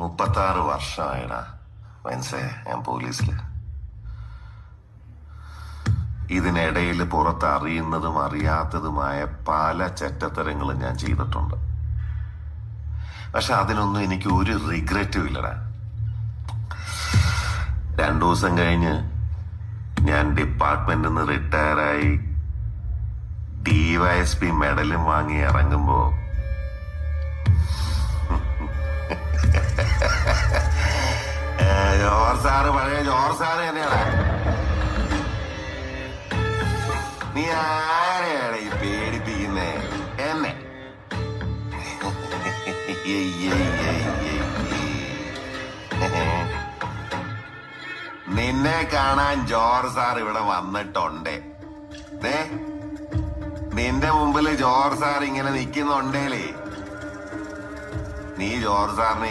36 വർഷമായിടാ മനസ്സേ ഞാൻ പോലീസില്. ഇതിനിടയിൽ പുറത്ത് അറിയുന്നതും അറിയാത്തതുമായ പല ചെറ്റത്തരങ്ങളും ഞാൻ ചെയ്തിട്ടുണ്ട്. പക്ഷെ അതിനൊന്നും എനിക്ക് ഒരു റിഗ്രറ്റും ഇല്ലടാ. 2 ദിവസം കഴിഞ്ഞ് ഞാൻ ഡിപ്പാർട്ട്മെന്റിൽ നിന്ന് റിട്ടയറായി DYSP മെഡലും വാങ്ങി ഇറങ്ങുമ്പോ പഴയ ജോർ സാറ് തന്നെയാണ്. നീ ആരെയാണ് ഈ പേടിപ്പിക്കുന്നേ? എന്നെ നിന്നെ കാണാൻ ജോർജ് സാർ ഇവിടെ വന്നിട്ടുണ്ടേ. നിന്റെ മുമ്പില് ജോർജ് സാർ ഇങ്ങനെ നിൽക്കുന്നുണ്ടേലേ നീ ജോർജ് സാറിനെ